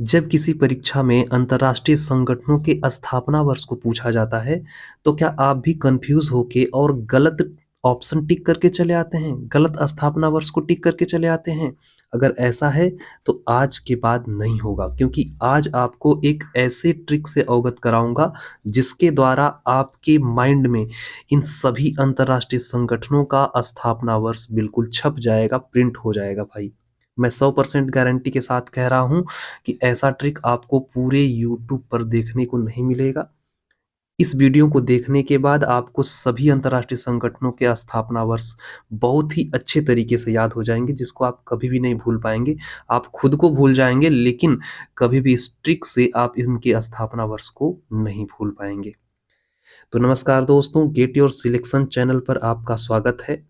जब किसी परीक्षा में अंतर्राष्ट्रीय संगठनों के स्थापना वर्ष को पूछा जाता है, तो क्या आप भी कंफ्यूज होके और गलत ऑप्शन टिक करके चले आते हैं? गलत स्थापना वर्ष को टिक करके चले आते हैं? अगर ऐसा है, तो आज के बाद नहीं होगा क्योंकि आज आपको एक ऐसे ट्रिक से अवगत कराऊँगा, जिसके द्वारा आपके माइंड में इन सभी अंतर्राष्ट्रीय संगठनों का स्थापना वर्ष बिल्कुल छप जाएगा, प्रिंट हो जाएगा भाई। मैं 100% गारंटी के साथ कह रहा हूँ कि ऐसा ट्रिक आपको पूरे यूट्यूब पर देखने को नहीं मिलेगा। इस वीडियो को देखने के बाद आपको सभी अंतर्राष्ट्रीय संगठनों के स्थापना वर्ष बहुत ही अच्छे तरीके से याद हो जाएँगे, जिसको आप कभी भी नहीं भूल पाएँगे। आप खुद को भूल जाएँगे, लेकिन कभी भी इस ट्रिक से आप इनके स्थापना वर्ष को नहीं भूल पाएँगे। तो नमस्कार दोस्तों, गेट योर सिलेक्शन चैनल पर आपका स्वागत है।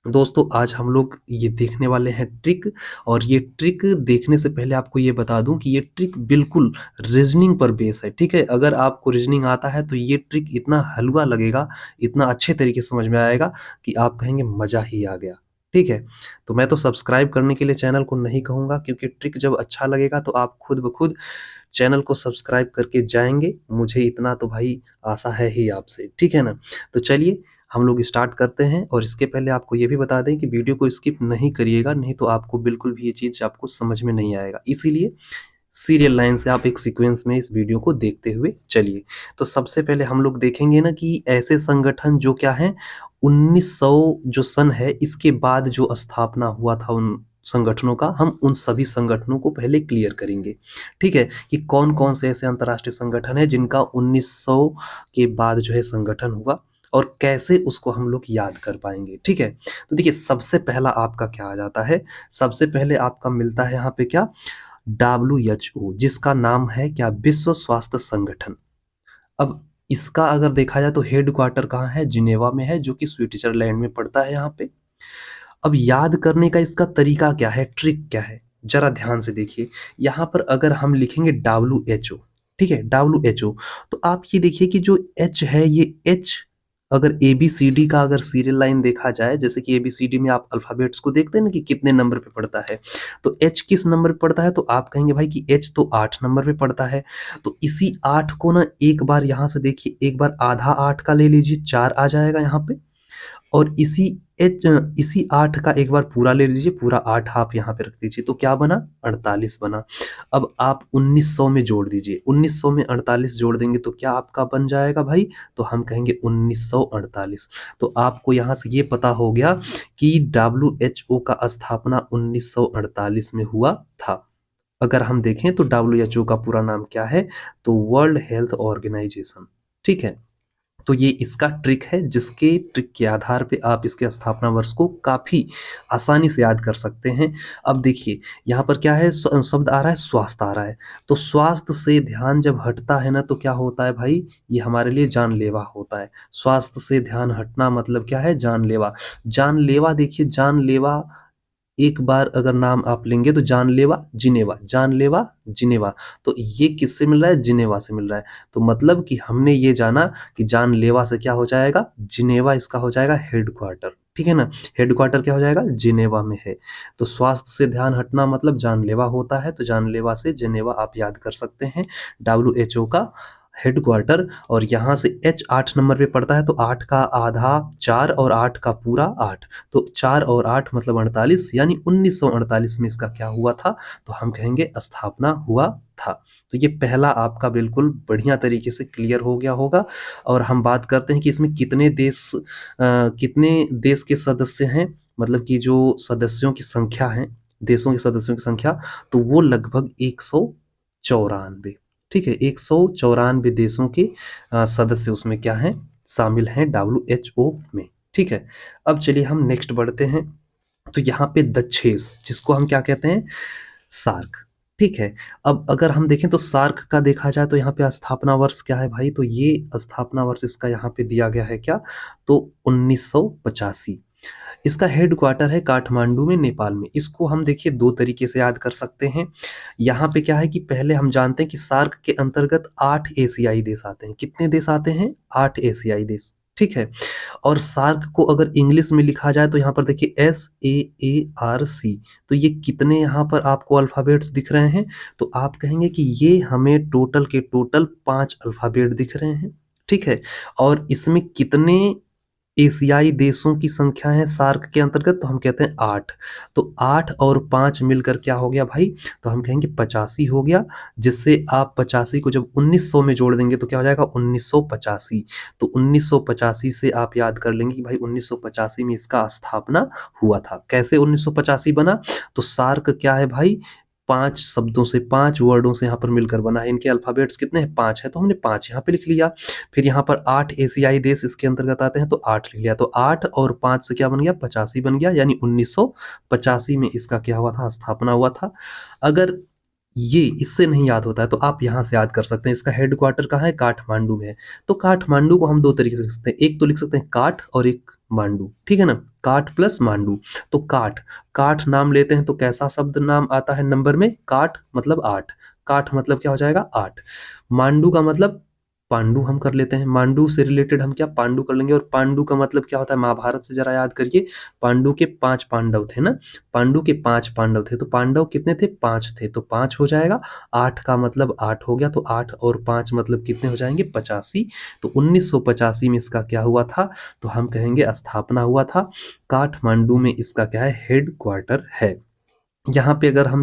दोस्तों, आज हम लोग ये देखने वाले हैं ट्रिक, और ये ट्रिक देखने से पहले आपको ये बता दूँ कि ये ट्रिक बिल्कुल रीज़निंग पर बेस है, ठीक है? अगर आपको रीज़निंग आता है तो ये ट्रिक इतना हलवा लगेगा, इतना अच्छे तरीके से समझ में आएगा कि आप कहेंगे मज़ा ही आ गया, ठीक है? तो मैं तो सब्सक्राइब करने के लिए चैनल को नहीं कहूँगा, क्योंकि ट्रिक जब अच्छा लगेगा तो आप खुद ब खुद चैनल को सब्सक्राइब करके जाएँगे, मुझे इतना तो भाई आशा है ही आपसे, ठीक है ना? तो चलिए हम लोग स्टार्ट करते हैं, और इसके पहले आपको ये भी बता दें कि वीडियो को स्किप नहीं करिएगा, नहीं तो आपको बिल्कुल भी ये चीज़ आपको समझ में नहीं आएगा। इसीलिए सीरियल लाइन से आप एक सीक्वेंस में इस वीडियो को देखते हुए चलिए। तो सबसे पहले हम लोग देखेंगे ना कि ऐसे संगठन जो क्या हैं, 1900 जो सन है, इसके बाद जो स्थापना हुआ था उन संगठनों का, हम उन सभी संगठनों को पहले क्लियर करेंगे। ठीक है? कि कौन-कौन से ऐसे अंतर्राष्ट्रीय संगठन हैं जिनका 1900 के बाद जो है संगठन हुआ, और कैसे उसको हम लोग याद कर पाएँगे। ठीक है? तो देखिए, सबसे पहला आपका क्या आ जाता है, सबसे पहले आपका मिलता है यहाँ पे क्या, WHO, जिसका नाम है क्या, विश्व स्वास्थ्य संगठन। अब इसका अगर देखा जाए तो हेडक्वार्टर कहाँ है, जिनेवा में है, जो कि स्विट्जरलैंड में पड़ता है यहाँ पे। अब याद करने का इसका तरीका क्या है, ट्रिक क्या है, जरा ध्यान से देखिए। यहाँ पर अगर हम लिखेंगे WHO, ठीक है, WHO, तो आप ये देखिए कि जो H है, ये H अगर ABCD का अगर सीरियल लाइन देखा जाए, जैसे कि ABCD में आप अल्फाबेट्स को देखते हैं ना कि कितने नंबर पे पड़ता है, तो H किस नंबर पे पड़ता है, तो आप कहेंगे भाई कि H तो 8 नंबर पे पड़ता है। तो इसी 8 को ना एक बार यहाँ से देखिए, एक बार आधा 8 का ले लीजिए, 4 आ जाएगा यहाँ पे। और इसी 8 का एक बार पूरा ले लीजिए, पूरा 8 आप यहाँ पे रख दीजिए, तो क्या बना, 48 बना। अब आप 1900 में जोड़ दीजिए, 1900 में 48 जोड़ देंगे तो क्या आपका बन जाएगा भाई, तो हम कहेंगे 1948। तो आपको यहाँ से ये पता हो गया कि WHO का स्थापना 1948 में हुआ था। अगर हम देखें तो WHO का पूरा नाम क्या है, तो वर्ल्ड हेल्थ ऑर्गेनाइजेशन, ठीक है? तो ये इसका ट्रिक है, जिसके ट्रिक के आधार पे आप इसके स्थापना वर्ष को काफ़ी आसानी से याद कर सकते हैं। अब देखिए, यहाँ पर क्या है, शब्द आ रहा है, स्वास्थ्य आ रहा है। तो स्वास्थ्य से ध्यान जब हटता है ना, तो क्या होता है भाई, ये हमारे लिए जानलेवा होता है। स्वास्थ्य से ध्यान हटना मतलब क्या है, जानलेवा। जानलेवा देखिए, जानलेवा एक बार अगर नाम आप लेंगे तो जानलेवा जिनेवा, जानलेवा जिनेवा। तो ये किससे मिल रहा है, जिनेवा से मिल रहा है। तो मतलब कि हमने ये जाना कि जानलेवा से क्या हो जाएगा, जिनेवा इसका हो जाएगा हेडक्वार्टर, ठीक है ना? हेडक्वार्टर क्या हो जाएगा, जिनेवा में है। तो स्वास्थ्य से ध्यान हटना मतलब जानलेवा होता है, तो जानलेवा से जिनेवा आप याद कर सकते हैं। WHO का हेडक्वार्टर, और यहाँ से H 8 नंबर पे पड़ता है, तो 8 का आधा 4 और 8 का पूरा 8। तो 4 और 8 मतलब 48, यानी 1948 में इसका क्या हुआ था, तो हम कहेंगे स्थापना हुआ था। तो ये पहला आपका बिल्कुल बढ़िया तरीके से क्लियर हो गया होगा। और हम बात करते हैं कि इसमें कितने देश के सदस्य हैं, मतलब कि जो सदस्यों की संख्या है, देशों के सदस्यों की संख्या, तो वो लगभग 194, ठीक है? 194 देशों के सदस्य उसमें क्या हैं, शामिल हैं WHO में, ठीक है? अब चलिए हम नेक्स्ट बढ़ते हैं। तो यहाँ पे दक्षेस, जिसको हम क्या कहते हैं, सार्क, ठीक है? अब अगर हम देखें तो सार्क का देखा जाए तो यहाँ पे स्थापना वर्ष क्या है भाई, तो ये स्थापना वर्ष इसका यहाँ पे दिया गया है क्या, तो 1985। इसका हेडक्वार्टर है काठमांडू में, नेपाल में। इसको हम देखिए 2 तरीके से याद कर सकते हैं। यहाँ पे क्या है कि पहले हम जानते हैं कि सार्क के अंतर्गत 8 एशियाई देश आते हैं। कितने देश आते हैं? 8 एशियाई देश। ठीक है? और सार्क को अगर इंग्लिश में लिखा जाए तो यहाँ पर देखिए SAARC, तो ये कितने यहाँ पर आपको अल्फ़ाबेट्स दिख रहे हैं? तो आप कहेंगे कि ये हमें टोटल के टोटल 5 अल्फ़ाबेट दिख रहे हैं, ठीक है? और इसमें कितने एशियाई देशों की संख्या है सार्क के अंतर्गत? तो हम कहते हैं 8। तो 8 और 5 मिलकर क्या हो गया भाई? तो हम कहेंगे 85 हो गया, जिससे आप 85 को जब 1900 में जोड़ देंगे तो क्या हो जाएगा? 1985। तो 1985 से आप याद कर लेंगे कि भाई 1985 में इसका स्थापना हुआ था। कैसे 1985 बना? तो सार्क क्या है भाई? 5 शब्दों से, 5 वर्डों से यहाँ पर मिलकर बना है। इनके अल्फ़ाबेट्स कितने हैं? 5 हैं, तो हमने 5 यहाँ पे लिख लिया। फिर यहाँ पर 8 एशियाई देश इसके अंतर्गत आते हैं, तो 8 लिख लिया। तो 8 और 5 से क्या बन गया? 85 बन गया, यानी 1985 में इसका क्या हुआ था? स्थापना हुआ था। अगर ये इससे नहीं याद होता है तो आप यहाँ से याद कर सकते हैं। इसका हेडक्वार्टर कहाँ है? काठमांडू में है। तो काठमांडू को हम 2 तरीके से लिख सकते हैं। एक तो लिख सकते हैं काठ और एक मांडू, ठीक है ना? काठ प्लस मांडू। तो काठ, काठ नाम लेते हैं तो कैसा शब्द नाम आता है नंबर में? काठ मतलब 8। काठ मतलब क्या हो जाएगा? 8। मांडू का मतलब पांडु हम कर लेते हैं। मांडू से रिलेटेड हम क्या? पांडु कर लेंगे। और पांडु का मतलब क्या होता है? महाभारत से जरा याद करिए। पांडु के 5 पांडव थे ना? पांडु के 5 पांडव थे, तो पांडव कितने थे? 5 थे, तो 5 हो जाएगा। 8 का मतलब 8 हो गया, तो 8 और 5 मतलब कितने हो जाएंगे? 85। तो 1985 में इसका क्या हुआ था? तो हम कहेंगे स्थापना हुआ था। काठमांडू में इसका क्या है? हेड क्वार्टर है। यहाँ पे अगर हम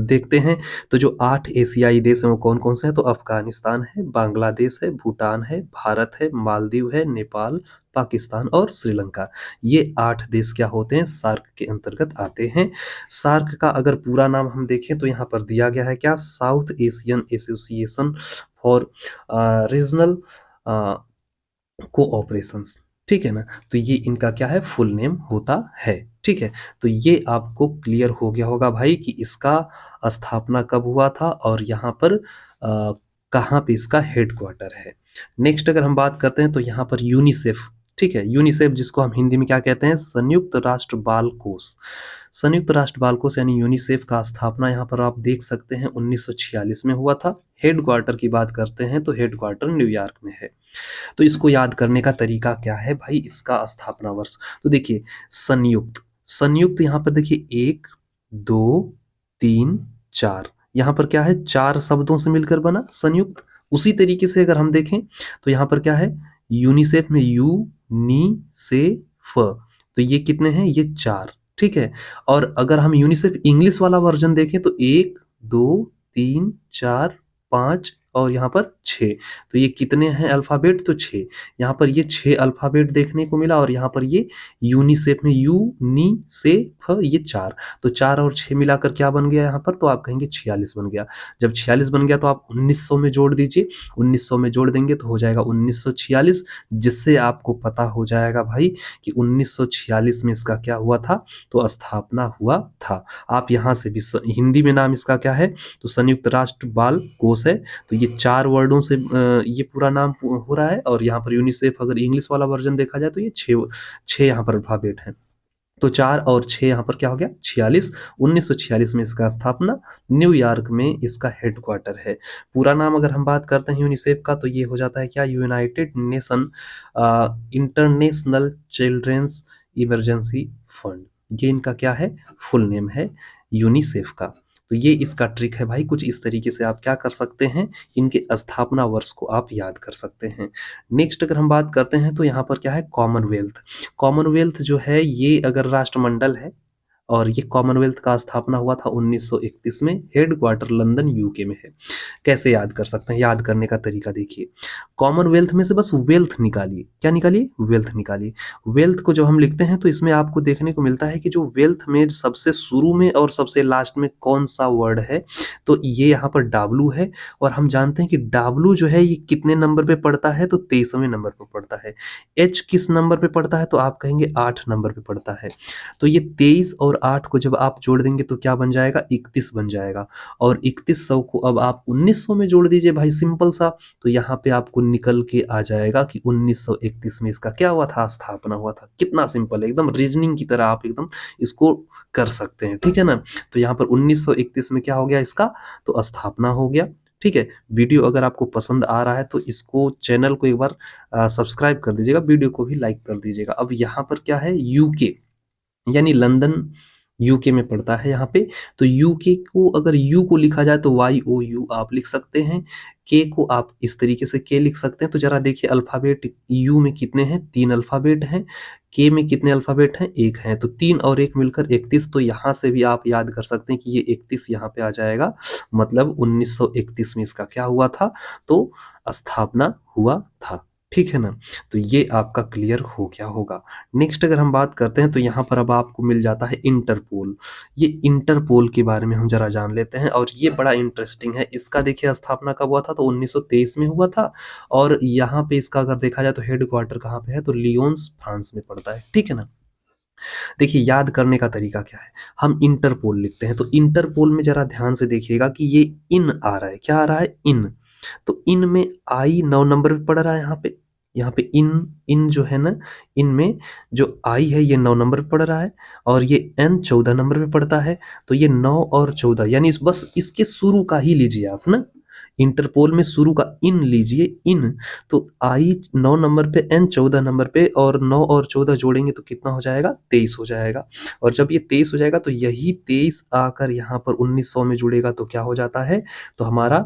देखते हैं तो जो 8 एशियाई देश हैं वो कौन-कौन से हैं? तो अफ़गानिस्तान है, बांग्लादेश है, भूटान है, भारत है, मालदीव है, नेपाल, पाकिस्तान और श्रीलंका। ये 8 देश क्या होते हैं? सार्क के अंतर्गत आते हैं। सार्क का अगर पूरा नाम हम देखें तो यहाँ पर दिया गया है क्या? South Asian Association for Regional uh, Cooperations, ठीक है ना? तो ये इनका क्या है? फुल नेम होता है, ठीक है? तो ये आपको क्लियर हो गया होगा भाई कि इसका स्थापना कब हुआ था और यहाँ पर कहाँ पे इसका हेडक्वार्टर है। नेक्स्ट अगर हम बात करते हैं तो यहाँ पर यूनिसेफ, ठीक है? यूनिसेफ जिसको हम हिंदी में क्या कहते हैं? संयुक्त राष्ट्र बाल कोष। संयुक्त राष्ट्र बाल कोष यानी यूनिसेफ का स्थापना यहाँ पर आप देख सकते हैं 1946 में हुआ था। हेडक्वार्टर की बात करते हैं तो हेडक्वार्टर न्यूयॉर्क में है। तो इसको याद करने का तरीका क्या है भाई? इसका स्थापना वर्ष, तो देखिए संयुक्त, संयुक्त यहाँ पर देखिए 1, 2, 3, 4, यहाँ पर क्या है? 4 शब्दों से मिलकर बना संयुक्त। उसी तरीके से अगर हम देखें तो यहाँ पर क्या है? यूनिसेफ में यू, नी, से, फ, तो ये कितने हैं? ये 4, ठीक है? और अगर हम यूनिसेफ इंग्लिश वाला वर्जन देखें तो 1, 2, 3, 4, 5 और यहाँ पर 6, तो ये कितने हैं अल्फ़ाबेट? तो 6। यहाँ पर ये 6 अल्फ़ाबेट देखने को मिला और यहाँ पर ये यूनिसेफ में यू, नी, से, फ, ये 4। तो 4 और 6 मिलाकर क्या बन गया यहाँ पर? तो आप कहेंगे 46 बन गया। जब 46 बन गया तो आप 1900 में जोड़ दीजिए। 1900 में जोड़ देंगे तो हो जाएगा 1946, जिससे आपको पता हो जाएगा भाई कि 1946 में इसका क्या हुआ था? तो स्थापना हुआ था। आप यहाँ से भी हिंदी में नाम इसका क्या है? तो संयुक्त राष्ट्र बाल कोष है। तो ये 4 वर्डों से ये पूरा नाम हो रहा है और यहाँ पर यूनिसेफ अगर इंग्लिश वाला वर्जन देखा जाए तो ये 6 यहाँ पर अल्फ़ाबेट हैं। तो 4 और 6 यहाँ पर क्या हो गया? 46। 1946 में इसका स्थापना न्यूयॉर्क में इसका हेडक्वार्टर है। पूरा नाम अगर हम बात करते हैं यूनिसेफ का तो ये हो जाता है क्या? United Nation International Children's Emergency Fund. ये इनका क्या है? फुल नेम है यूनिसेफ का। तो ये इसका ट्रिक है भाई, कुछ इस तरीके से आप क्या कर सकते हैं? इनके स्थापना वर्ष को आप याद कर सकते हैं। नेक्स्ट अगर हम बात करते हैं तो यहाँ पर क्या है? कॉमनवेल्थ। कॉमनवेल्थ जो है ये अगर राष्ट्रमंडल है और ये कॉमनवेल्थ का स्थापना हुआ था 1931 में। हेडक्वार्टर लंदन यूके में है। कैसे याद कर सकते हैं? याद करने का तरीका देखिए। कॉमनवेल्थ में से बस वेल्थ निकालिए। क्या निकालिए? वेल्थ निकालिए। वेल्थ को जब हम लिखते हैं तो इसमें आपको देखने को मिलता है कि जो वेल्थ में सबसे शुरू में और सबसे लास्ट में कौन सा वर्ड है? तो ये यहाँ पर डब्ल्यू है और हम जानते हैं कि डब्ल्यू जो है ये कितने नंबर पे पड़ता है? तो 23वें नंबर पे पड़ता है। एच किस नंबर पे पड़ता है? तो आप कहेंगे 8 नंबर पे पड़ता है। तो ये 23 और 8 को जब आप जोड़ देंगे तो क्या बन जाएगा? 31 बन जाएगा। और 3100 को अब आप 1900 में जोड़ दीजिए भाई, सिंपल सा। तो यहाँ पे आपको निकल के आ जाएगा कि 1931 में इसका क्या हुआ था? स्थापना हुआ था। कितना सिंपल है, एकदम रीजनिंग की तरह आप एकदम इसको कर सकते हैं, ठीक है ना? तो यहाँ पर 1931 में क्या हो गया इसका? तो स्थापना हो गया, ठीक है? वीडियो अगर आपको पसंद आ रहा है तो इसको चैनल को एक बार सब्सक्राइब कर दीजिएगा, वीडियो को भी लाइक कर दीजिएगा। अब यहाँ पर क्या है यूके यानी लंदन यूके में पड़ता है यहाँ पे। तो यूके को अगर यू को लिखा जाए तो वाई ओ यू आप लिख सकते हैं। के को आप इस तरीके से के लिख सकते हैं। तो जरा देखिए अल्फाबेट यू में कितने हैं, 3 अल्फाबेट हैं। के में कितने अल्फाबेट हैं, 1 है। तो 3 और 1 मिलकर 31। तो यहाँ से भी आप याद कर सकते हैं कि ये 31 यहाँ पे आ जाएगा। मतलब 1931 में इसका क्या हुआ था, तो स्थापना हुआ था। ठीक है ना? तो ये आपका क्लियर हो गया होगा। नेक्स्ट अगर हम बात करते हैं तो यहाँ पर अब आपको मिल जाता है इंटरपोल। ये इंटरपोल के बारे में हम ज़रा जान लेते हैं और ये बड़ा इंटरेस्टिंग है। इसका देखिए स्थापना कब हुआ था, तो 1923 में हुआ था। और यहाँ पे इसका अगर देखा जाए तो हेडक्वार्टर कहाँ पे है, तो लियोन्स फ्रांस में पड़ता है। ठीक है ना? देखिए याद करने का तरीका क्या है, हम इंटरपोल लिखते हैं तो इंटरपोल में जरा ध्यान से देखिएगा कि ये इन आ रहा है, क्या आ रहा है, इन। तो इन में आई 9 नंबर पे पड़ रहा है यहाँ पे। यहाँ पे इन इन जो है ना, इनमें जो आई है ये 9 नंबर पे पड़ रहा है और ये एन 14 नंबर पे पड़ता है। तो ये 9 और 14 यानी बस इसके शुरू का ही लीजिए आप ना, इंटरपोल में शुरू का इन लीजिए, इन। तो आई 9 नंबर पे, एन 14 नंबर पे, और 9 और 14 जोड़ेंगे तो कितना हो जाएगा, 23 हो जाएगा। और जब ये 23 हो जाएगा तो यही 23 आकर यहाँ पर 1900 में जुड़ेगा तो क्या हो जाता है, तो हमारा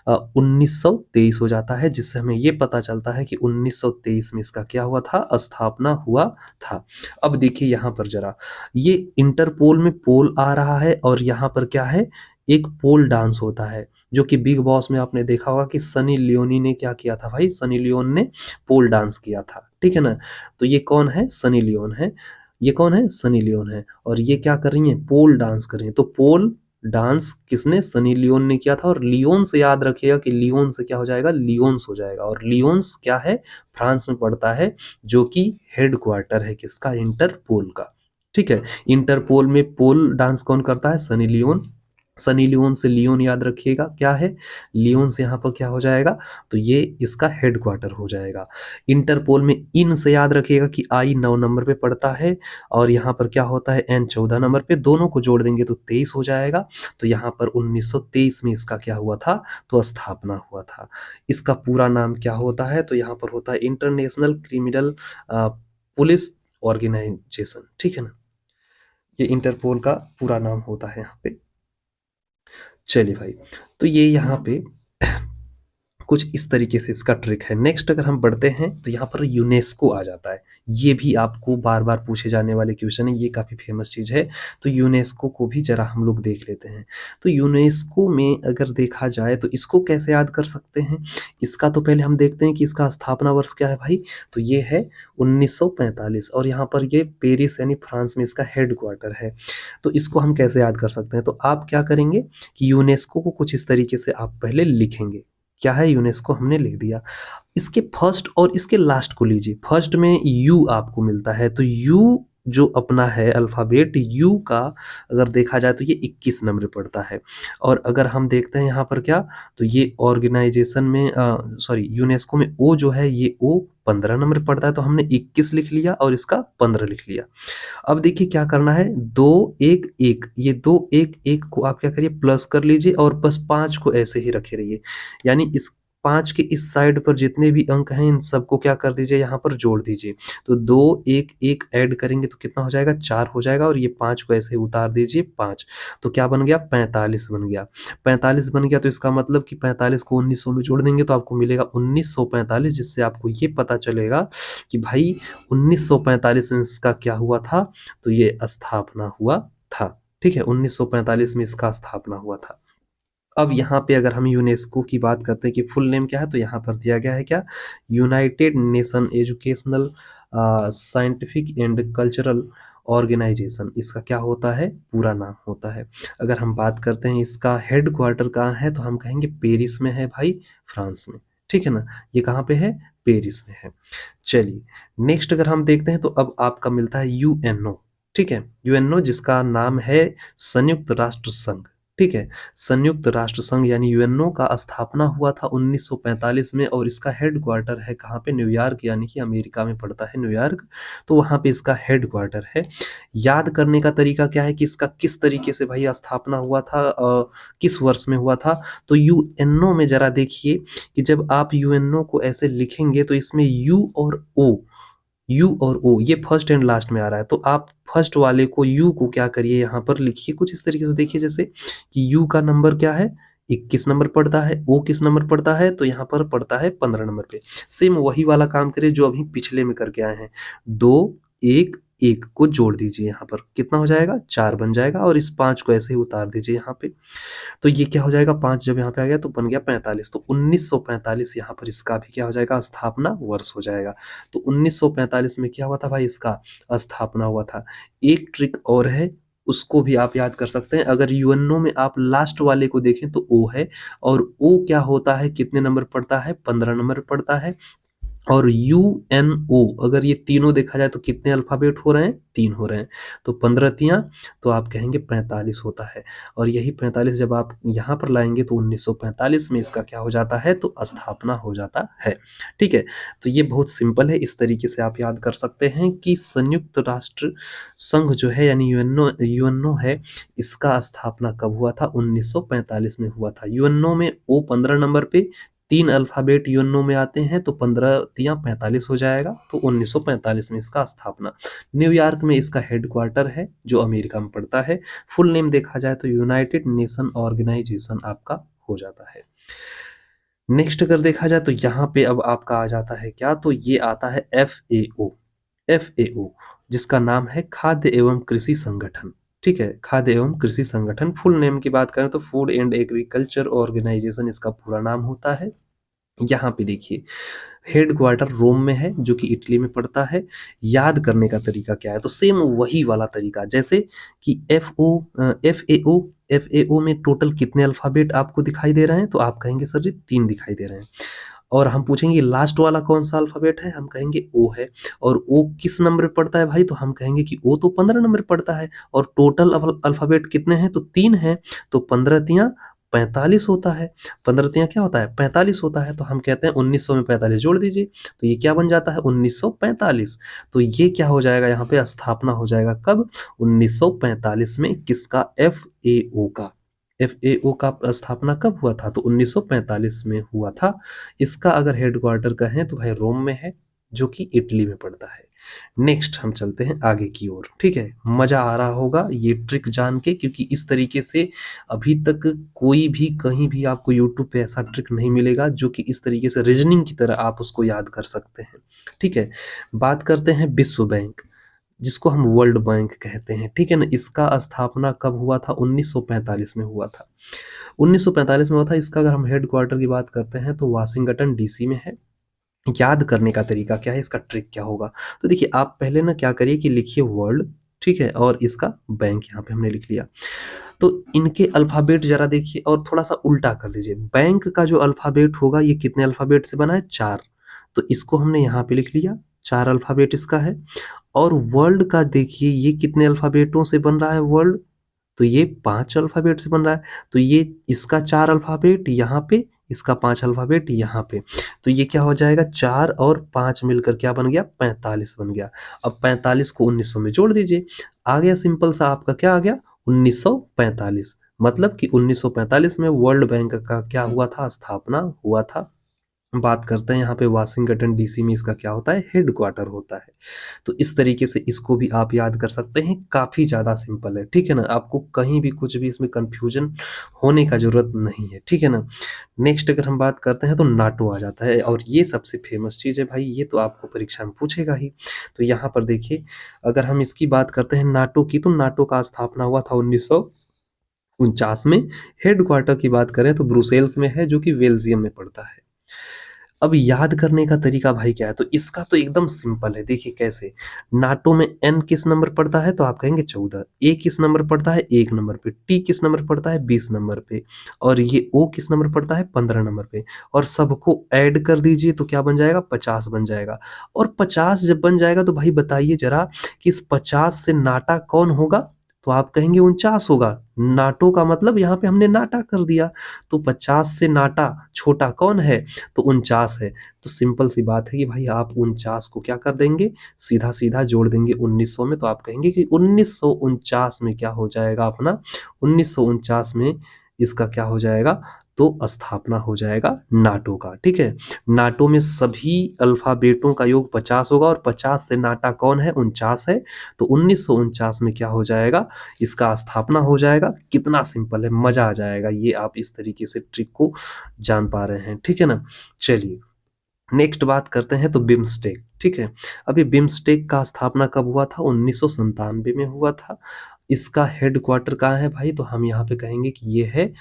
1923 हो जाता है, जिससे हमें ये पता चलता है कि 1923 में इसका क्या हुआ था, स्थापना हुआ था। अब देखिए यहाँ पर जरा, ये इंटरपोल में पोल आ रहा है और यहाँ पर क्या है, एक पोल डांस होता है, जो कि बिग बॉस में आपने देखा होगा कि सनी लियोनी ने क्या किया था भाई, सनी लियोन ने पोल डांस किया था। ठीक है ना? तो ये कौन है, सनी लियोन है। ये कौन है, सनी लियोन है। और ये क्या कर रही है, पोल डांस कर रही है। तो पोल डांस किसने, सनी लियोन ने किया था। और लियोन से याद रखिएगा कि लियोन से क्या हो जाएगा, लियोन्स हो जाएगा। और लियोन्स क्या है, फ्रांस में पड़ता है, जो कि हेडक्वार्टर है किसका, इंटरपोल का। ठीक है? इंटरपोल में पोल डांस कौन करता है, सनी लियोन। सनी लियोन से लियोन याद रखिएगा क्या है, लियोन से यहाँ पर क्या हो जाएगा, तो ये इसका हेडक्वार्टर हो जाएगा। इंटरपोल में इन से याद रखिएगा कि आई 9 नंबर पे पड़ता है और यहाँ पर क्या होता है, एन 14 नंबर पे। दोनों को जोड़ देंगे तो 23 हो जाएगा। तो यहाँ पर 1923 में इसका क्या हुआ था, तो स्थापना हुआ था। इसका पूरा नाम क्या होता है, तो यहाँ पर होता है इंटरनेशनल क्रिमिनल पुलिस ऑर्गेनाइजेशन। ठीक है ना? ये इंटरपोल का पूरा नाम होता है यहाँ पे। चलिए भाई, तो ये यहाँ पे कुछ इस तरीके से इसका ट्रिक है। नेक्स्ट अगर हम बढ़ते हैं तो यहाँ पर यूनेस्को आ जाता है। ये भी आपको बार बार पूछे जाने वाले क्वेश्चन है, ये काफ़ी फेमस चीज़ है। तो यूनेस्को को भी जरा हम लोग देख लेते हैं। तो यूनेस्को में अगर देखा जाए तो इसको कैसे याद कर सकते हैं, इसका तो पहले हम देखते हैं कि इसका स्थापना वर्ष क्या है भाई। तो ये है 1945 और यहाँ पर ये पेरिस यानी फ्रांस में इसका हेड क्वार्टर है। तो इसको हम कैसे याद कर सकते हैं, तो आप क्या करेंगे कि यूनेस्को को कुछ इस तरीके से आप पहले लिखेंगे। क्या है, यूनेस्को हमने लिख दिया। इसके फर्स्ट और इसके लास्ट को लीजिए। फर्स्ट में यू आपको मिलता है, तो यू जो अपना है अल्फ़ाबेट यू का, अगर देखा जाए तो ये 21 नंबर पड़ता है। और अगर हम देखते हैं यहाँ पर क्या, तो ये ऑर्गेनाइजेशन में सॉरी यूनेस्को में ओ जो है, ये ओ 15 नंबर पड़ता है। तो हमने 21 लिख लिया और इसका 15 लिख लिया। अब देखिए क्या करना है, 2 1 1, ये 2 1 1 को आप क्या करिए, प्लस कर लीजिए और बस 5 को ऐसे ही रखे रहिए। यानी इस 5 के इस साइड पर जितने भी अंक हैं इन सबको क्या कर दीजिए, यहाँ पर जोड़ दीजिए। तो 2 1 1 ऐड करेंगे तो कितना हो जाएगा, 4 हो जाएगा। और ये 5 को ऐसे ही उतार दीजिए, 5। तो क्या बन गया, 45 बन गया। 45 बन गया तो इसका मतलब कि 45 को 1900 में जोड़ देंगे तो आपको मिलेगा 1945, जिससे आपको ये पता चलेगा कि भाई 1945 में इसका क्या हुआ था, तो ये स्थापना हुआ था। ठीक है? 1945 में इसका स्थापना हुआ था। अब यहाँ पे अगर हम यूनेस्को की बात करते हैं कि फुल नेम क्या है, तो यहाँ पर दिया गया है क्या, United Nation Educational Scientific and Cultural Organisation, इसका क्या होता है, पूरा नाम होता है। अगर हम बात करते हैं इसका हेड क्वार्टर कहाँ है, तो हम कहेंगे पेरिस में है भाई, फ्रांस में। ठीक है ना? ये कहाँ पे है, पेरिस में है। चलिए नेक्स्ट अगर हम देखते हैं तो अब आपका मिलता है यूएनओ। ठीक है? यूएनओ जिसका नाम है संयुक्त राष्ट्र संघ। ठीक है? संयुक्त राष्ट्र संघ यानी यूएनओ का स्थापना हुआ था 1945 में और इसका हेडक्वार्टर है कहाँ पे? न्यूयॉर्क यानी कि अमेरिका में पड़ता है न्यूयॉर्क, तो वहाँ पे इसका हेडक्वार्टर है। याद करने का तरीका क्या है कि इसका किस तरीके से भाई स्थापना हुआ था, किस वर्ष में हुआ था? तो यूएनओ में ज़रा देखिए कि जब आप यूएनओ को ऐसे लिखेंगे तो इसमें यू और ओ ये फर्स्ट एंड लास्ट में आ रहा है, तो आप फर्स्ट वाले को यू को क्या करिए यहाँ पर लिखिए कुछ इस तरीके से, देखिए जैसे कि यू का नंबर क्या है? 21 नंबर पड़ता है। ओ किस नंबर पड़ता है? तो यहाँ पर पड़ता है 15 नंबर पे। सेम वही वाला काम करिए जो अभी पिछले में करके आए हैं। 2 1 1 को जोड़ दीजिए, यहाँ पर कितना हो जाएगा? 4 बन जाएगा और इस 5 को ऐसे ही उतार दीजिए यहाँ पे। तो ये क्या हो जाएगा? 5 जब यहाँ पे आ गया तो बन गया 45, तो 1945 यहाँ पर इसका भी क्या हो जाएगा? स्थापना वर्ष हो जाएगा। तो 1945 में क्या हुआ था भाई? इसका स्थापना हुआ था। एक ट्रिक और है, उसको भी आप याद कर सकते हैं। अगर यूएनओ में आप लास्ट वाले को देखें तो ओ है, और ओ क्या होता है? कितने नंबर पड़ता है? 15 नंबर पड़ता है। और यूएनओ अगर ये तीनों देखा जाए तो कितने अल्फ़ाबेट हो रहे हैं? 3 हो रहे हैं। तो 15 तियाँ तो आप कहेंगे 45 होता है, और यही 45 जब आप यहाँ पर लाएँगे तो 1945 में इसका क्या हो जाता है? तो स्थापना हो जाता है। ठीक है? तो ये बहुत सिंपल है, इस तरीके से आप याद कर सकते हैं कि संयुक्त राष्ट्र संघ जो है यानी यूएनओ यूएनओ है, इसका स्थापना कब हुआ था? 1945 में हुआ था। यूएनओ में ओ 15 नंबर पे 3 अल्फ़ाबेट यूएनओ में आते हैं तो 15 तियाँ 45 हो जाएगा, तो 1945 में इसका स्थापना। न्यूयॉर्क में इसका हेडक्वार्टर है जो अमेरिका में पड़ता है। फुल नेम देखा जाए तो यूनाइटेड नेशन ऑर्गेनाइजेशन आपका हो जाता है। नेक्स्ट अगर देखा जाए तो यहाँ पे अब आपका आ जाता है क्या? तो ये आता है एफएओ। एफएओ जिसका नाम है खाद्य एवं कृषि संगठन। ठीक है? खाद्य एवं कृषि संगठन। फुल नेम की बात करें तो फूड एंड एग्रीकल्चर ऑर्गेनाइजेशन इसका पूरा नाम होता है। यहाँ पे देखिए हेडक्वार्टर रोम में है जो कि इटली में पड़ता है। याद करने का तरीका क्या है? तो सेम वही वाला तरीका जैसे कि एफएओ में टोटल कितने अल्फ़ाबेट आपको दिखाई दे रहे हैं? तो आप कहेंगे सर जी 3 दिखाई दे रहे हैं। और हम पूछेंगे लास्ट वाला कौन-सा अल्फ़ाबेट है? हम कहेंगे ओ है। और ओ किस नंबर पे पड़ता है भाई? तो हम कहेंगे कि ओ तो 15 नंबर पे पड़ता है, और टोटल अल्फ़ाबेट कितने हैं? तो 3 हैं। तो 15 तियाँ 45 होता है। 15 तियाँ क्या होता है? 45 होता है। तो हम कहते हैं 1900 में 45 जोड़ दीजिए, तो ये क्या बन जाता है? 1945। तो ये क्या हो जाएगा? यहाँ पे स्थापना हो जाएगा कब? 1945 में। किसका? एफएओ का। एफएओ का स्थापना कब हुआ था? तो 1945 में हुआ था। इसका अगर हेडक्वार्टर कहें तो भाई रोम में है जो कि इटली में पड़ता है। नेक्स्ट हम चलते हैं आगे की ओर। ठीक है? मज़ा आ रहा होगा ये ट्रिक जान के, क्योंकि इस तरीके से अभी तक कोई भी कहीं भी आपको यूट्यूब पे ऐसा ट्रिक नहीं मिलेगा जो कि इस तरीके से रीजनिंग की तरह आप उसको याद कर सकते हैं। ठीक है? बात करते हैं विश्व बैंक, जिसको हम वर्ल्ड बैंक कहते हैं। ठीक है ना? इसका स्थापना कब हुआ था? 1945 में हुआ था। 1945 में हुआ था। इसका अगर हम हेडक्वार्टर की बात करते हैं तो वाशिंगटन डीसी में है। याद करने का तरीका क्या है? इसका ट्रिक क्या होगा? तो देखिए आप पहले ना क्या करिए कि लिखिए वर्ल्ड, ठीक है? और इसका बैंक यहाँ पे हमने लिख लिया। तो इनके अल्फ़ाबेट ज़रा देखिए और थोड़ा-सा उल्टा कर दीजिए। बैंक का जो अल्फ़ाबेट होगा ये कितने अल्फ़ाबेट से बना है? 4। तो इसको हमने यहाँ पे लिख लिया, 4 अल्फ़ाबेट इसका है। और वर्ल्ड का देखिए ये कितने अल्फ़ाबेटों से बन रहा है वर्ल्ड? तो ये 5 अल्फ़ाबेट से बन रहा है। तो ये इसका 4 अल्फ़ाबेट यहाँ पे, इसका 5 अल्फ़ाबेट यहाँ पे। तो ये क्या हो जाएगा? 4 और 5 मिलकर क्या बन गया? 45 बन गया। अब 45 को 1900 में जोड़ दीजिए। आ गया सिंपल सा आपका क्या आ गया? 1945। मतलब कि 1945 में वर्ल्ड बैंक का क्या हुआ था? स्थापना हुआ था। बात करते हैं यहाँ पे वाशिंगटन डीसी में इसका क्या होता है? हेडक्वार्टर होता है। तो इस तरीके से इसको भी आप याद कर सकते हैं, काफ़ी ज़्यादा सिंपल है, ठीक है ना? आपको कहीं भी कुछ भी इसमें कन्फ्यूज़न होने का ज़रूरत नहीं है, ठीक है ना? नेक्स्ट अगर हम बात करते हैं तो नाटो आ जाता है, और ये सबसे फ़ेमस चीज़ है भाई, ये तो आपको परीक्षा में पूछेगा ही। तो यहाँ पर देखिए, अगर हम इसकी बात करते हैं नाटो की, तो नाटो का स्थापना हुआ था 1949 में। हेडक्वार्टर की बात करें तो ब्रुसेल्स में है, जो कि बेल्जियम में पड़ता है। अब याद करने का तरीका भाई क्या है? तो इसका तो एकदम सिंपल है, देखिए कैसे। नाटो में एन किस नंबर पड़ता है? तो आप कहेंगे 14। ए किस नंबर पड़ता है? 1 नंबर पे। टी किस नंबर पड़ता है? 20 नंबर पे। और ये ओ किस नंबर पड़ता है? 15 नंबर पे। और सबको ऐड कर दीजिए तो क्या बन जाएगा? 50 बन जाएगा। और 50 जब बन जाएगा तो भाई बताइए ज़रा कि इस 50 से नाटा कौन होगा? तो आप कहेंगे 49 होगा। नाटो का मतलब यहाँ पे हमने नाटा कर दिया, तो 50 से नाटा छोटा कौन है, तो 49 है। तो सिंपल सी बात है कि भाई आप 49 को क्या कर देंगे, सीधा सीधा जोड़ देंगे 1900 में, तो आप कहेंगे कि 1949 में क्या हो जाएगा अपना, 1949 में इसका क्या हो जाएगा, तो स्थापना हो जाएगा नाटो का। ठीक है, नाटो में सभी अल्फाबेटों का योग 50 होगा, और 50 से नाटा कौन है, 49 है। तो 1949 में क्या हो जाएगा, इसका स्थापना हो जाएगा। कितना सिंपल है, मजा आ जाएगा ये आप इस तरीके से ट्रिक को जान पा रहे हैं। ठीक है ना, चलिए नेक्स्ट बात करते हैं तो बिम्स्टेक। ठीक है, अभी बिम्स्टेक का स्थापना कब हुआ था, 1997 में हुआ था। इसका हेडक्वार्टर कहाँ है भाई, तो हम यहाँ पे कहेंगे कि ये है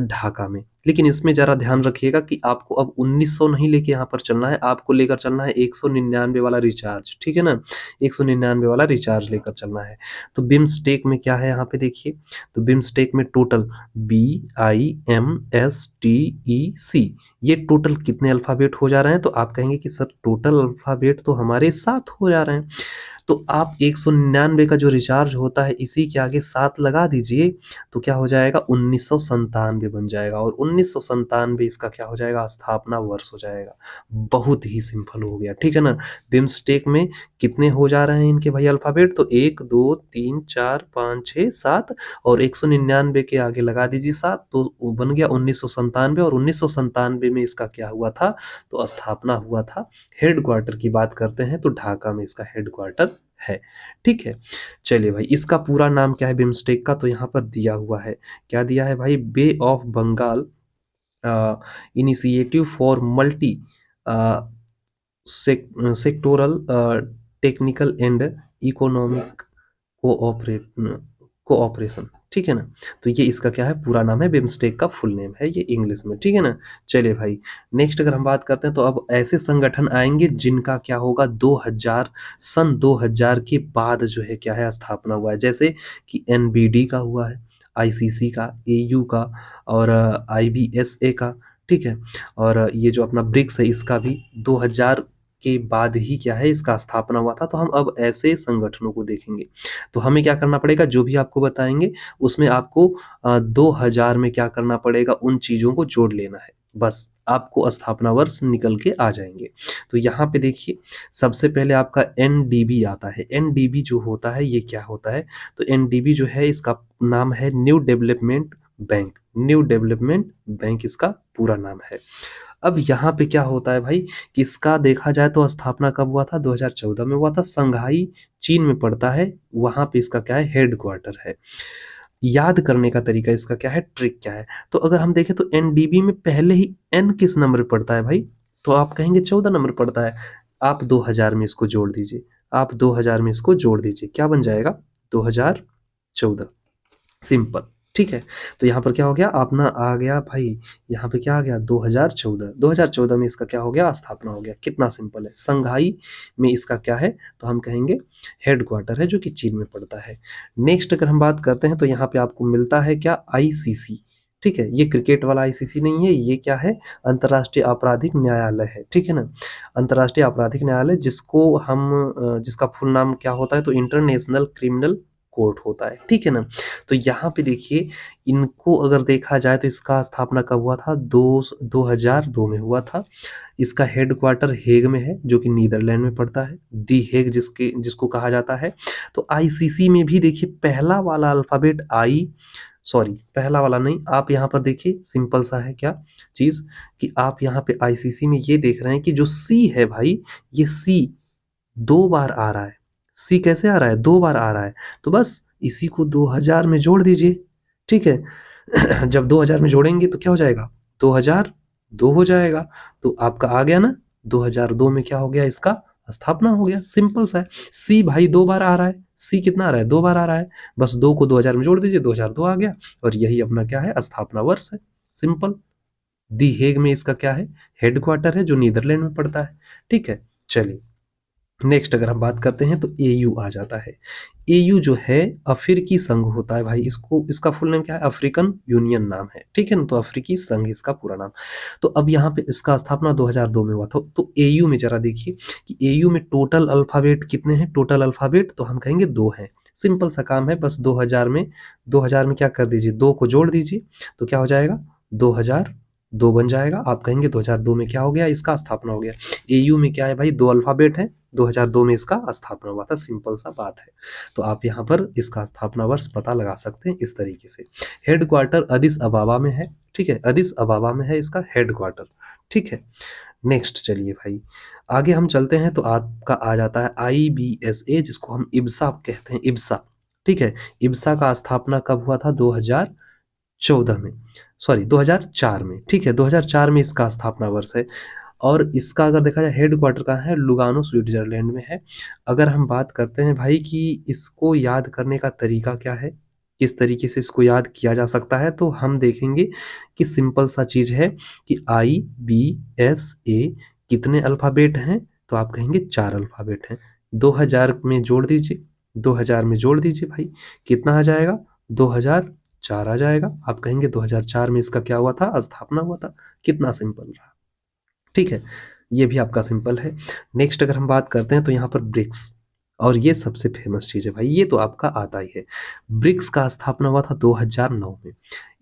ढाका में। लेकिन इसमें जरा ध्यान रखिएगा कि आपको अब 1900 नहीं लेके यहाँ पर चलना है, आपको लेकर चलना है 199 वाला रिचार्ज। ठीक है ना, 199 वाला रिचार्ज लेकर चलना है। तो बिम्स्टेक में क्या है यहाँ पे देखिए, तो बिम्स्टेक में टोटल BIMSTEC, ये टोटल कितने अल्फाबेट हो जा रहे हैं, तो आप कहेंगे कि सर टोटल अल्फाबेट तो हमारे 7 हो जा रहे हैं। तो आप 199 का जो रिचार्ज होता है इसी के आगे 7 लगा दीजिए, तो क्या हो जाएगा, 1997 बन जाएगा, और 1997 इसका क्या हो जाएगा, स्थापना वर्ष हो जाएगा। बहुत ही सिंपल हो गया। ठीक है ना, बिम्स्टेक में कितने हो जा रहे हैं इनके भाई अल्फाबेट, तो 1 2 3 4 5 6 7, और 199 के आगे लगा दीजिए 7, तो वो बन गया 1997, और 1997 में इसका क्या हुआ था, तो स्थापना हुआ था। हेडक्वार्टर की बात करते हैं तो ढाका में इसका हेडक्वार्टर है। ठीक है, चलिए भाई इसका पूरा नाम क्या है बिम्स्टेक का, तो यहाँ पर दिया हुआ है, क्या दिया है भाई, Bay of Bengal Initiative for Multi Sectoral Technical and Economic Cooperate Cooperation. ठीक है ना, तो ये इसका क्या है, पूरा नाम है, बिम्स्टेक का फुल नेम है ये इंग्लिश में। ठीक है ना, चलिए भाई नेक्स्ट अगर हम बात करते हैं तो अब ऐसे संगठन आएंगे जिनका क्या होगा, 2000 सन 2000 के बाद जो है क्या है, स्थापना हुआ है। जैसे कि NBD का हुआ है, ICC का, AU का, और IBSA का। ठीक है, और ये जो अपना ब्रिक्स है इसका भी 2000 के बाद ही क्या है, इसका स्थापना हुआ था। तो हम अब ऐसे संगठनों को देखेंगे, तो हमें क्या करना पड़ेगा, जो भी आपको बताएंगे उसमें आपको 2000 में क्या करना पड़ेगा, उन चीजों को जोड़ लेना है, बस आपको स्थापना वर्ष निकल के आ जाएंगे। तो यहाँ पे देखिए सबसे पहले आपका NDB आता है। NDB जो होता है ये क्या होता है, तो NDB जो है इसका नाम है new development bank. New development bank इसका पूरा नाम है। अब यहाँ पे क्या होता है भाई, कि इसका देखा जाए तो स्थापना कब हुआ था, 2014 में हुआ था। संघाई चीन में पड़ता है, वहां पे इसका क्या है, हेडक्वार्टर है। याद करने का तरीका इसका क्या है, ट्रिक क्या है, तो अगर हम देखें तो NDB में पहले ही N किस नंबर पे पड़ता है भाई, तो आप कहेंगे 14 नंबर पड़ता है। आप 2000 में इसको जोड़ दीजिए, आप 2000 में इसको जोड़ दीजिए, क्या बन जाएगा, 2014। सिंपल। ठीक है, तो यहाँ पर क्या हो गया, अपना आ गया भाई, यहाँ पे क्या आ गया, 2014। 2014 में इसका क्या हो गया, स्थापना हो गया। कितना सिंपल है, संघाई में इसका क्या है, तो हम कहेंगे हेडक्वार्टर है, जो कि चीन में पड़ता है। नेक्स्ट अगर हम बात करते हैं तो यहाँ पे आपको मिलता है क्या, ICC। ठीक है, ये क्रिकेट वाला ICC नहीं है, ये क्या है, अंतर्राष्ट्रीय आपराधिक न्यायालय है। ठीक है ना, अंतर्राष्ट्रीय आपराधिक न्यायालय, जिसको हम जिसका फुल नाम क्या होता है, तो इंटरनेशनल क्रिमिनल कोर्ट होता है। ठीक है ना, तो यहाँ पे देखिए इनको अगर देखा जाए तो इसका स्थापना कब हुआ था, 2002 में हुआ था। इसका हेडक्वार्टर हेग में है, जो कि नीदरलैंड में पड़ता है, दी हेग जिसको कहा जाता है। तो ICC में भी देखिए पहला वाला अल्फाबेट आई, सॉरी पहला वाला नहीं, आप यहाँ पर देखिए सिंपल सा है क्या चीज, कि आप यहाँ पे ICC में ये देख रहे हैं कि जो C है भाई, ये C 2 बार आ रहा है। C कैसे आ रहा है, 2 बार आ रहा है, तो बस इसी को 2000 में जोड़ दीजिए। ठीक है, जब 2000 में जोड़ेंगे तो क्या हो जाएगा, 2002 हो जाएगा। तो आपका आ गया ना, 2002 में क्या हो गया, इसका स्थापना हो गया। सिंपल सा है, C भाई 2 बार आ रहा है, C कितना आ रहा है, 2 बार आ रहा है, बस 2 को 2000 में जोड़ दीजिए, 2002 आ गया, और यही अपना क्या है, स्थापना वर्ष है। सिंपल। दी हेग में इसका क्या है, हेडक्वार्टर है, जो नीदरलैंड में पड़ता है। ठीक है, चलिए नेक्स्ट अगर हम बात करते हैं तो AU आ जाता है। AU जो है अफ्रीकी संघ होता है भाई, इसको इसका फुल नेम क्या है, अफ्रीकन यूनियन नाम है। ठीक है ना, तो अफ्रीकी संघ इसका पूरा नाम। तो अब यहाँ पे इसका स्थापना 2002 में हुआ था। तो AU में जरा देखिए कि AU में टोटल अल्फाबेट कितने हैं, टोटल अल्फाबेट तो हम कहेंगे 2 हैं। सिंपल सा काम है, बस 2000 में क्या कर दीजिए, 2 को जोड़ दीजिए, तो क्या हो जाएगा 2002 बन जाएगा। आप कहेंगे 2002 में क्या हो गया, इसका स्थापना हो गया। एयू में क्या है भाई, 2 अल्फ़ाबेट है, 2002 में इसका स्थापना हुआ था, सिंपल सा बात है। तो आप यहाँ पर इसका स्थापना वर्ष पता लगा सकते हैं इस तरीके से। हेडक्वार्टर अदिस अबाबा में है, ठीक है, अदिस अबाबा में है इसका हेडक्वार्टर, ठीक है। नेक्स्ट चलिए भाई, आगे हम चलते हैं तो आपका आ जाता है IBSA, जिसको हम इब्सा कहते हैं, इब्सा, ठीक है। इब्सा का स्थापना कब हुआ था, 2014 में, सॉरी 2004 में, ठीक है, 2004 में इसका स्थापना वर्ष है। और इसका अगर देखा जाए हेडक्वार्टर कहाँ है, लुगानो स्विट्जरलैंड में है। अगर हम बात करते हैं भाई कि इसको याद करने का तरीका क्या है, किस तरीके से इसको याद किया जा सकता है, तो हम देखेंगे कि सिंपल सा चीज है कि IBSA कितने अल्फाबेट हैं, तो आप कहेंगे 4 अल्फाबेट हैं। 2000 में जोड़ दीजिए, 2000 में जोड़ दीजिए भाई, कितना आ जाएगा, 2004 आ जाएगा। आप कहेंगे 2004 में इसका क्या हुआ था, स्थापना हुआ था। कितना सिंपल रहा, ठीक है, ये भी आपका सिंपल है। नेक्स्ट अगर हम बात करते हैं तो यहाँ पर ब्रिक्स, और ये सबसे फेमस चीज़ है भाई, ये तो आपका आता ही है। ब्रिक्स का स्थापना हुआ था 2009 में।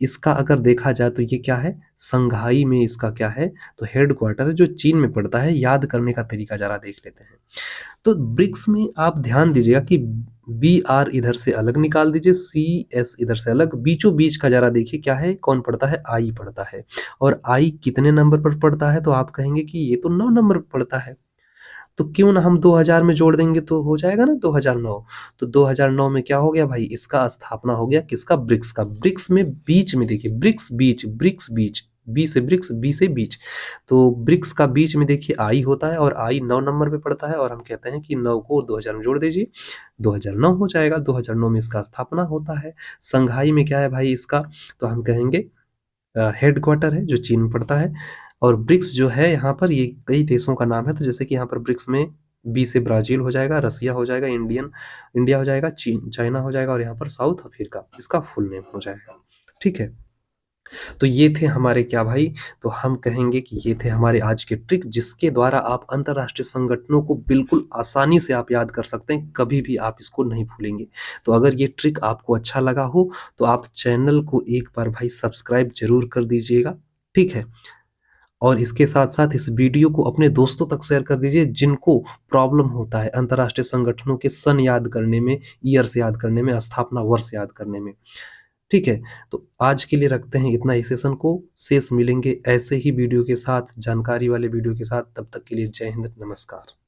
इसका अगर देखा जाए तो ये क्या है, संघाई में इसका क्या है, तो हेडक्वार्टर है जो चीन में पड़ता है। याद करने का तरीका जरा देख लेते हैं। तो ब्रिक्स में आप ध्यान दीजिएगा कि BR इधर से अलग निकाल दीजिए, CS इधर से अलग, बीचों बीच का जरा देखिए क्या है, कौन पड़ता है, I पड़ता है। और I कितने नंबर पर पड़ता है, तो आप कहेंगे कि ये तो 9 नंबर पर पड़ता है। तो क्यों ना हम 2000 में जोड़ देंगे तो हो जाएगा ना 2009। तो 2009 में क्या हो गया भाई, इसका स्थापना हो गया किसका, ब्रिक्स का। ब्रिक्स में बीच में देखिए, ब्रिक्स बीच, ब्रिक्स बीच, बी से ब्रिक्स, बी से बीच, तो ब्रिक्स का बीच में देखिए आई होता है, और आई 9 नंबर पे पड़ता है, और हम कहते हैं कि 9 को 2000 में जोड़ दीजिए, 2009 हो जाएगा। 2009 में इसका स्थापना होता है। संघाई में क्या है भाई इसका, तो हम कहेंगे हेडक्वार्टर है जो चीन में पड़ता है। और ब्रिक्स जो है यहाँ पर ये कई देशों का नाम है, तो जैसे कि यहाँ पर ब्रिक्स में बी से ब्राजील हो जाएगा, रसिया हो जाएगा, इंडिया हो जाएगा, चीन चाइना हो जाएगा, और यहाँ पर साउथ अफ्रीका इसका फुल नेम हो जाएगा, ठीक है। तो ये थे हमारे क्या भाई, तो हम कहेंगे कि ये थे हमारे आज के ट्रिक, जिसके द्वारा आप अंतरराष्ट्रीय संगठनों को बिल्कुल आसानी से आप याद कर सकते हैं, कभी भी आप इसको नहीं भूलेंगे। तो अगर ये ट्रिक आपको अच्छा लगा हो तो आप चैनल को एक बार भाई सब्सक्राइब जरूर कर दीजिएगा, ठीक है। और इसके साथ साथ इस वीडियो को अपने दोस्तों तक शेयर कर दीजिए जिनको प्रॉब्लम होता है अंतरराष्ट्रीय संगठनों के सन याद करने में, ईयर्स याद करने में, स्थापना वर्ष याद करने में, ठीक है। तो आज के लिए रखते हैं इतना ही सेशन को, शेष मिलेंगे ऐसे ही वीडियो के साथ, जानकारी वाले वीडियो के साथ। तब तक के लिए जय हिंद, नमस्कार।